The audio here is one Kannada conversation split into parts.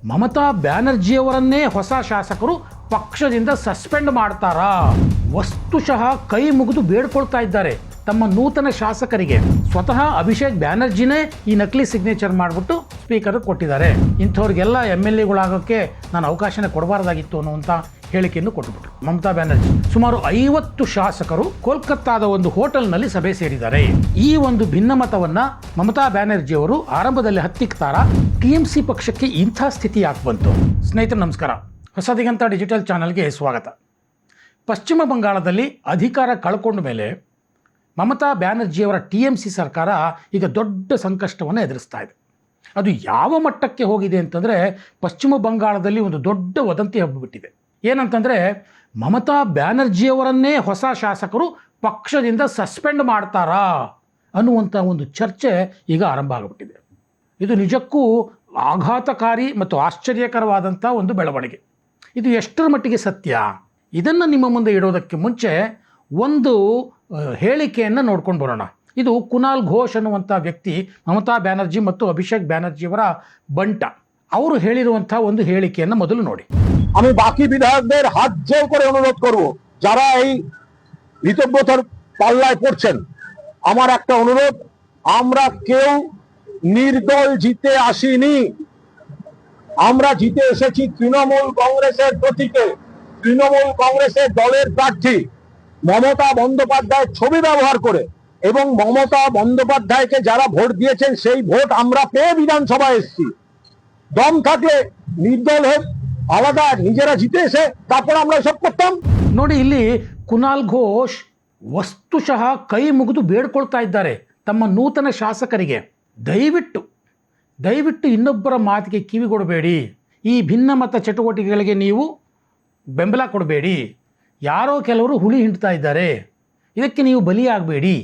ಮಮತಾ ಬ್ಯಾನರ್ಜಿಯವರನ್ನೇ ಹೊಸ ಶಾಸಕರು ಪಕ್ಷದಿಂದ ಸಸ್ಪೆಂಡ್ ಮಾಡ್ತಾರಾ? ವಸ್ತುಶಃ ಕೈ ಮುಗಿದು ಬೇಡ್ಕೊಳ್ತಾ ಇದ್ದಾರೆ ತಮ್ಮ ನೂತನ ಶಾಸಕರಿಗೆ. ಸ್ವತಃ ಅಭಿಷೇಕ್ ಬ್ಯಾನರ್ಜಿನೇ ಈ ನಕಲಿ ಸಿಗ್ನೇಚರ್ ಮಾಡಿಬಿಟ್ಟು ಸ್ಪೀಕರ್ ಕೊಟ್ಟಿದ್ದಾರೆ. ಇಂಥವ್ರಿಗೆಲ್ಲ MLA ನಾನು ಅವಕಾಶನೇ ಕೊಡಬಾರ್ದಾಗಿತ್ತು ಅನ್ನುವಂಥ ಹೇಳಿಕೆಯನ್ನು ಕೊಟ್ಟುಬಿಟ್ರು ಮಮತಾ ಬ್ಯಾನರ್ಜಿ. ಸುಮಾರು 50 ಶಾಸಕರು ಕೋಲ್ಕತ್ತಾದ ಒಂದು ಹೋಟೆಲ್ನಲ್ಲಿ ಸಭೆ ಸೇರಿದ್ದಾರೆ. ಈ ಒಂದು ಭಿನ್ನಮತವನ್ನು ಮಮತಾ ಬ್ಯಾನರ್ಜಿ ಅವರು ಆರಂಭದಲ್ಲಿ ಹತ್ತಿಕ್ತಾರ. TMC ಪಕ್ಷಕ್ಕೆ ಇಂಥ ಸ್ಥಿತಿ ಯಾಕೆ ಬಂತು? ಸ್ನೇಹಿತರೆ ನಮಸ್ಕಾರ, ಹೊಸದಿಗಂತ ಡಿಜಿಟಲ್ ಚಾನಲ್ಗೆ ಸ್ವಾಗತ. ಪಶ್ಚಿಮ ಬಂಗಾಳದಲ್ಲಿ ಅಧಿಕಾರ ಕಳ್ಕೊಂಡ ಮೇಲೆ ಮಮತಾ ಬ್ಯಾನರ್ಜಿಯವರ TMC ಸರ್ಕಾರ ಈಗ ದೊಡ್ಡ ಸಂಕಷ್ಟವನ್ನು ಎದುರಿಸ್ತಾ ಇದೆ. ಅದು ಯಾವ ಮಟ್ಟಕ್ಕೆ ಹೋಗಿದೆ ಅಂತಂದರೆ, ಪಶ್ಚಿಮ ಬಂಗಾಳದಲ್ಲಿ ಒಂದು ದೊಡ್ಡ ವದಂತಿ ಹಬ್ಬಿಬಿಟ್ಟಿದೆ. ಏನಂತಂದರೆ, ಮಮತಾ ಬ್ಯಾನರ್ಜಿಯವರನ್ನೇ ಹೊಸ ಶಾಸಕರು ಪಕ್ಷದಿಂದ ಸಸ್ಪೆಂಡ್ ಮಾಡ್ತಾರಾ ಅನ್ನುವಂಥ ಒಂದು ಚರ್ಚೆ ಈಗ ಆರಂಭ ಆಗಿಬಿಟ್ಟಿದೆ. ಇದು ನಿಜಕ್ಕೂ ಆಘಾತಕಾರಿ ಮತ್ತು ಆಶ್ಚರ್ಯಕರವಾದಂಥ ಒಂದು ಬೆಳವಣಿಗೆ. ಇದು ಎಷ್ಟರ ಮಟ್ಟಿಗೆ ಸತ್ಯ, ಇದನ್ನು ನಿಮ್ಮ ಮುಂದೆ ಇಡೋದಕ್ಕೆ ಮುಂಚೆ ಒಂದು ಹೇಳಿಕೆಯನ್ನು ನೋಡ್ಕೊಂಡು ಬರೋಣ. ಇದು ಕುನಾಲ್ ಘೋಷ್ ಅನ್ನುವಂಥ ವ್ಯಕ್ತಿ ಮಮತಾ ಬ್ಯಾನರ್ಜಿ ಮತ್ತು ಅಭಿಷೇಕ್ ব্যানার্জিಯವರ ಬಂಟ. ಅವರು ಹೇಳಿರುವಂಥ ಒಂದು ಹೇಳಿಕೆಯನ್ನು ಮೊದಲು ನೋಡಿ. আমি বাকি বিধায়কদের হাত জোর করে অনুরোধ করব, যারা এই ঋতব্রতর পাল্লায় পড়ছেন, আমার একটা অনুরোধ, আমরা কেউ নির্দল জিতে আসিনি। আমরা জিতে এসেছি তৃণমূল কংগ্রেসের প্রতীকে। তৃণমূল কংগ্রেসের দলের প্রার্থী মমতা বন্দ্যোপাধ্যায়ের ছবি ব্যবহার করে এবং মমতা বন্দ্যোপাধ্যায়কে যারা ভোট দিয়েছেন সেই ভোট আমরা পেয়ে বিধানসভায় এসেছি। দম থাকলে নির্দল হয়ে আলাদা নিজেরা জিতে এসে তারপর আমরা সব করতাম। ನೋಡಿ, ಇಲ್ಲಿ ಕುನಾಲ್ ಘೋಷ್ ವಸ್ತುಶಃ ಕೈ ಮುಗಿದು ಬೇಡ್ಕೊಳ್ತಾ ಇದ್ದಾರೆ ತಮ್ಮ ನೂತನ ಶಾಸಕರಿಗೆ, ದಯವಿಟ್ಟು ಇನ್ನೊಬ್ಬರ ಮಾತಿಗೆ ಕಿವಿಗೊಡಬೇಡಿ, ಈ ಭಿನ್ನಮತ ಚಟುವಟಿಕೆಗಳಿಗೆ ನೀವು ಬೆಂಬಲ ಕೊಡಬೇಡಿ, ಯಾರೋ ಕೆಲವರು ಹುಳಿ ಹಿಂಡ್ತಾ ಇದ್ದಾರೆ, ಇದಕ್ಕೆ ನೀವು ಬಲಿಯಾಗಬೇಡಿ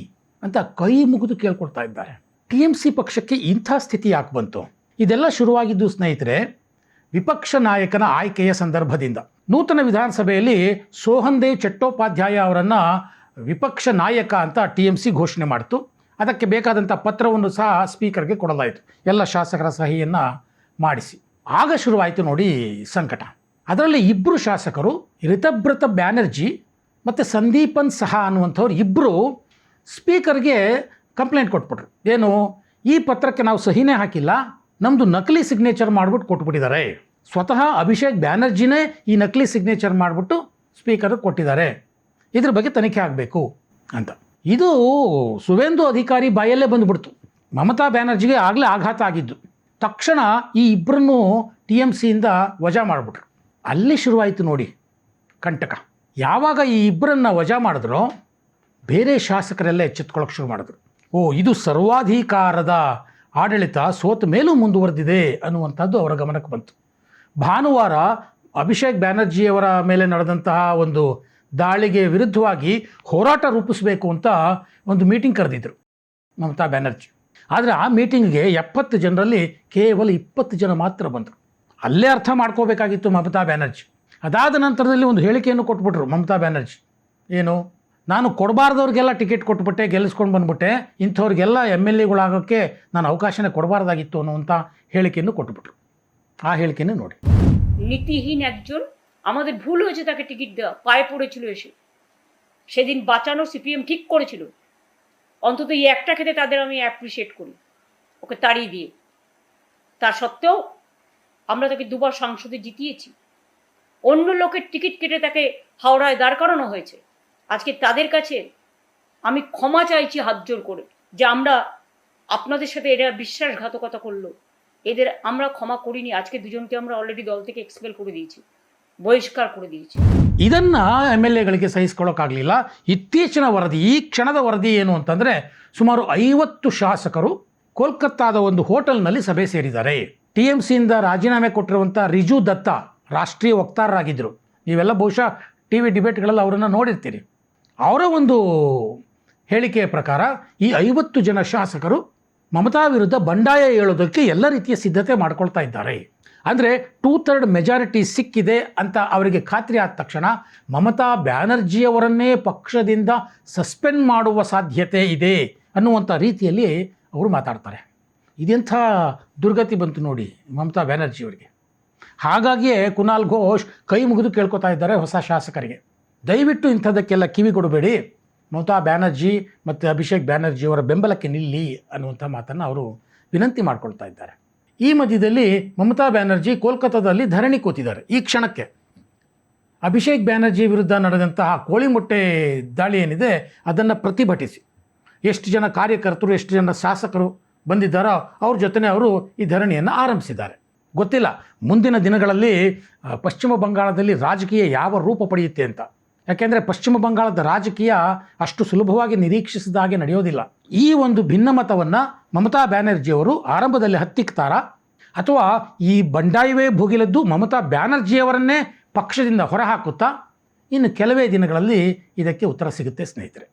ಅಂತ ಕೈ ಮುಗಿದು ಕೇಳ್ಕೊಳ್ತಾ ಇದ್ದಾರೆ. TMC ಪಕ್ಷಕ್ಕೆ ಇಂಥ ಸ್ಥಿತಿ ಯಾಕೆ ಬಂತು? ಇದೆಲ್ಲ ಶುರುವಾಗಿದ್ದು ಸ್ನೇಹಿತರೆ, ವಿಪಕ್ಷ ನಾಯಕನ ಆಯ್ಕೆಯ ಸಂದರ್ಭದಿಂದ. ನೂತನ ವಿಧಾನಸಭೆಯಲ್ಲಿ ಸೋಹನ್ದೇವ್ ಚಟ್ಟೋಪಾಧ್ಯಾಯ ಅವರನ್ನು ವಿಪಕ್ಷ ನಾಯಕ ಅಂತ TMC ಘೋಷಣೆ ಮಾಡಿತು. ಅದಕ್ಕೆ ಬೇಕಾದಂಥ ಪತ್ರವನ್ನು ಸಹ ಸ್ಪೀಕರ್ಗೆ ಕೊಡಲಾಯಿತು, ಎಲ್ಲ ಶಾಸಕರ ಸಹಿಯನ್ನು ಮಾಡಿಸಿ. ಆಗ ಶುರುವಾಯಿತು ನೋಡಿ ಸಂಕಟ. ಅದರಲ್ಲಿ ಇಬ್ಬರು ಶಾಸಕರು, ರಿತಬ್ರತ ಬ್ಯಾನರ್ಜಿ ಮತ್ತು ಸಂದೀಪನ್ ಸಹಾ ಅನ್ನುವಂಥವ್ರು ಇಬ್ಬರು ಸ್ಪೀಕರ್ಗೆ ಕಂಪ್ಲೇಂಟ್ ಕೊಟ್ಬಿಟ್ರು. ಏನು, ಈ ಪತ್ರಕ್ಕೆ ನಾವು ಸಹಿನೇ ಹಾಕಿಲ್ಲ, ನಮ್ಮದು ನಕಲಿ ಸಿಗ್ನೇಚರ್ ಮಾಡಿಬಿಟ್ಟು ಕೊಟ್ಬಿಟ್ಟಿದ್ದಾರೆ. ಸ್ವತಃ ಅಭಿಷೇಕ್ ಬ್ಯಾನರ್ಜಿನೇ ಈ ನಕಲಿ ಸಿಗ್ನೇಚರ್ ಮಾಡಿಬಿಟ್ಟು ಸ್ಪೀಕರ್ಗೆ ಕೊಟ್ಟಿದ್ದಾರೆ, ಇದ್ರ ಬಗ್ಗೆ ತನಿಖೆ ಆಗಬೇಕು ಅಂತ. ಇದು ಸುವೇಂದು ಅಧಿಕಾರಿ ಬಾಯಲ್ಲೇ ಬಂದುಬಿಡ್ತು. ಮಮತಾ ಬ್ಯಾನರ್ಜಿಗೆ ಆಗಲೇ ಆಘಾತ ಆಗಿದ್ದು. ತಕ್ಷಣ ಈ ಇಬ್ಬರನ್ನು TMCಯಿಂದ ವಜಾ ಮಾಡಿಬಿಟ್ರು. ಅಲ್ಲಿ ಶುರುವಾಯಿತು ನೋಡಿ ಕಂಟಕ. ಯಾವಾಗ ಈ ಇಬ್ಬರನ್ನು ವಜಾ ಮಾಡಿದ್ರೋ, ಬೇರೆ ಶಾಸಕರೆಲ್ಲ ಎಚ್ಚೆತ್ಕೊಳ್ಳೋಕೆ ಶುರು ಮಾಡಿದ್ರು. ಇದು ಸರ್ವಾಧಿಕಾರದ ಆಡಳಿತ ಸೋತ ಮೇಲೂ ಮುಂದುವರೆದಿದೆ ಅನ್ನುವಂಥದ್ದು ಅವರ ಗಮನಕ್ಕೆ ಬಂತು. ಭಾನುವಾರ ಅಭಿಷೇಕ್ ಬ್ಯಾನರ್ಜಿಯವರ ಮೇಲೆ ನಡೆದಂತಹ ಒಂದು ದಾಳಿಗೆ ವಿರುದ್ಧವಾಗಿ ಹೋರಾಟ ರೂಪಿಸಬೇಕು ಅಂತ ಒಂದು ಮೀಟಿಂಗ್ ಕರೆದಿದ್ದರು ಮಮತಾ ಬ್ಯಾನರ್ಜಿ. ಆದರೆ ಆ ಮೀಟಿಂಗ್ಗೆ 70 ಜನರಲ್ಲಿ ಕೇವಲ 20 ಜನ ಮಾತ್ರ ಬಂದರು. ಅಲ್ಲೇ ಅರ್ಥ ಮಾಡ್ಕೋಬೇಕಾಗಿತ್ತು ಮಮತಾ ಬ್ಯಾನರ್ಜಿ. ಅದಾದ ನಂತರದಲ್ಲಿ ಒಂದು ಹೇಳಿಕೆಯನ್ನು ಕೊಟ್ಬಿಟ್ರು ಮಮತಾ ಬ್ಯಾನರ್ಜಿ. ಏನು, ನಾನು ಕೊಡಬಾರ್ದವ್ರಿಗೆಲ್ಲ ಟಿಕೆಟ್ ಕೊಟ್ಬಿಟ್ಟೆ, ಗೆಲ್ಲಿಸ್ಕೊಂಡು ಬಂದ್ಬಿಟ್ಟೆ, ಇಂಥವ್ರಿಗೆಲ್ಲ MLA ನಾನು ಅವಕಾಶನೇ ಕೊಡಬಾರ್ದಾಗಿತ್ತು ಅನ್ನುವಂಥ ಹೇಳಿಕೆಯನ್ನು ಕೊಟ್ಬಿಟ್ರು. ಆ ಹೇಳಿಕೆಯನ್ನು ನೋಡಿ. নীতিহীন একজন, আমাদের ভুল হয়েছে তাকে টিকিট দেওয়া, পায়ে পড়েছিল এসে, সেদিন বাঁচানো CPM ঠিক করেছিল। অন্তত এই একটা ক্ষেত্রে তাদের আমি অ্যাপ্রিসিয়েট করি, ওকে তাড়িয়ে দিয়ে। তার সত্ত্বেও আমরা তাকে দুবার সংসদে জিতিয়েছি। অন্য লোকের টিকিট কেটে তাকে হাওড়ায় দাঁড় করানো হয়েছে। আজকে তাদের কাছে আমি ক্ষমা চাইছি হাত জোর করে, যে আমরা আপনাদের সাথে এরা বিশ্বাসঘাতকতা করলো, এদের আমরা ক্ষমা করিনি। আজকে দুজনকে আমরা অলরেডি দল থেকে এক্সপেল করে দিয়েছি, ಬಹಿಷ್ಕಾರ করে দিয়েছি. ಇದನ್ನು MLAಗಳಿಗೆ ಸಹಿಸ್ಕೊಳ್ಳೋಕ್ಕಾಗಲಿಲ್ಲ. ಇತ್ತೀಚಿನ ವರದಿ, ಈ ಕ್ಷಣದ ವರದಿ ಏನು ಅಂತಂದರೆ, ಸುಮಾರು 50 ಶಾಸಕರು ಕೋಲ್ಕತ್ತಾದ ಒಂದು ಹೋಟೆಲ್ನಲ್ಲಿ ಸಭೆ ಸೇರಿದ್ದಾರೆ. TMCಯಿಂದ ರಾಜೀನಾಮೆ ಕೊಟ್ಟಿರುವಂಥ ರಿಜು ದತ್ತಾ ರಾಷ್ಟ್ರೀಯ ವಕ್ತಾರರಾಗಿದ್ದರು. ನೀವೆಲ್ಲ ಬಹುಶಃ TV ಡಿಬೇಟ್ಗಳಲ್ಲಿ ಅವರನ್ನು ನೋಡಿರ್ತೀರಿ. ಅವರ ಒಂದು ಹೇಳಿಕೆಯ ಪ್ರಕಾರ ಈ 50 ಜನ ಶಾಸಕರು ಮಮತಾ ವಿರುದ್ಧ ಬಂಡಾಯ ಹೇಳೋದಕ್ಕೆ ಎಲ್ಲ ರೀತಿಯ ಸಿದ್ಧತೆ ಮಾಡ್ಕೊಳ್ತಾ ಇದ್ದಾರೆ. ಅಂದರೆ 2/3 ಮೆಜಾರಿಟಿ ಸಿಕ್ಕಿದೆ ಅಂತ ಅವರಿಗೆ ಖಾತ್ರಿ ಆದ ತಕ್ಷಣ ಮಮತಾ ಬ್ಯಾನರ್ಜಿಯವರನ್ನೇ ಪಕ್ಷದಿಂದ ಸಸ್ಪೆಂಡ್ ಮಾಡುವ ಸಾಧ್ಯತೆ ಇದೆ ಅನ್ನುವಂಥ ರೀತಿಯಲ್ಲಿ ಅವರು ಮಾತಾಡ್ತಾರೆ. ಇದೆಂಥ ದುರ್ಗತಿ ಬಂತು ನೋಡಿ ಮಮತಾ ಬ್ಯಾನರ್ಜಿಯವರಿಗೆ. ಹಾಗಾಗಿಯೇ ಕುನಾಲ್ ಘೋಷ್ ಕೈ ಮುಗಿದು ಕೇಳ್ಕೊತಾ ಇದ್ದಾರೆ ಹೊಸ ಶಾಸಕರಿಗೆ, ದಯವಿಟ್ಟು ಇಂಥದ್ದಕ್ಕೆಲ್ಲ ಕಿವಿ ಕೊಡಬೇಡಿ, ಮಮತಾ ಬ್ಯಾನರ್ಜಿ ಮತ್ತು ಅಭಿಷೇಕ್ ಬ್ಯಾನರ್ಜಿಯವರ ಬೆಂಬಲಕ್ಕೆ ನಿಲ್ಲಿ ಅನ್ನುವಂಥ ಮಾತನ್ನು ಅವರು ವಿನಂತಿ ಮಾಡ್ಕೊಳ್ತಾ ಇದ್ದಾರೆ. ಈ ಮಧ್ಯದಲ್ಲಿ ಮಮತಾ ಬ್ಯಾನರ್ಜಿ ಕೋಲ್ಕತ್ತಾದಲ್ಲಿ ಧರಣಿ ಕೂತಿದ್ದಾರೆ. ಈ ಕ್ಷಣಕ್ಕೆ ಅಭಿಷೇಕ್ ಬ್ಯಾನರ್ಜಿ ವಿರುದ್ಧ ನಡೆದಂತಹ ಕೋಳಿ ಮೊಟ್ಟೆ ದಾಳಿ ಏನಿದೆ ಅದನ್ನು ಪ್ರತಿಭಟಿಸಿ ಎಷ್ಟು ಜನ ಕಾರ್ಯಕರ್ತರು, ಎಷ್ಟು ಜನ ಶಾಸಕರು ಬಂದಿದ್ದಾರೋ ಅವ್ರ ಜೊತೆ ಅವರು ಈ ಧರಣಿಯನ್ನು ಆರಂಭಿಸಿದ್ದಾರೆ. ಗೊತ್ತಿಲ್ಲ ಮುಂದಿನ ದಿನಗಳಲ್ಲಿ ಪಶ್ಚಿಮ ಬಂಗಾಳದಲ್ಲಿ ರಾಜಕೀಯ ಯಾವ ರೂಪ ಪಡೆಯುತ್ತೆ ಅಂತ. ಯಾಕೆಂದರೆ ಪಶ್ಚಿಮ ಬಂಗಾಳದ ರಾಜಕೀಯ ಅಷ್ಟು ಸುಲಭವಾಗಿ ನಿರೀಕ್ಷಿಸಿದ ಹಾಗೆ ನಡೆಯೋದಿಲ್ಲ. ಈ ಒಂದು ಭಿನ್ನಮತವನ್ನು ಮಮತಾ ಬ್ಯಾನರ್ಜಿಯವರು ಆರಂಭದಲ್ಲಿ ಹತ್ತಿಕ್ತಾರಾ ಅಥವಾ ಈ ಬಂಡಾಯವೇ ಭುಗಿಲದ್ದು ಮಮತಾ ಬ್ಯಾನರ್ಜಿಯವರನ್ನೇ ಪಕ್ಷದಿಂದ ಹೊರಹಾಕುತ್ತಾ, ಇನ್ನು ಕೆಲವೇ ದಿನಗಳಲ್ಲಿ ಇದಕ್ಕೆ ಉತ್ತರ ಸಿಗುತ್ತೆ ಸ್ನೇಹಿತರೆ.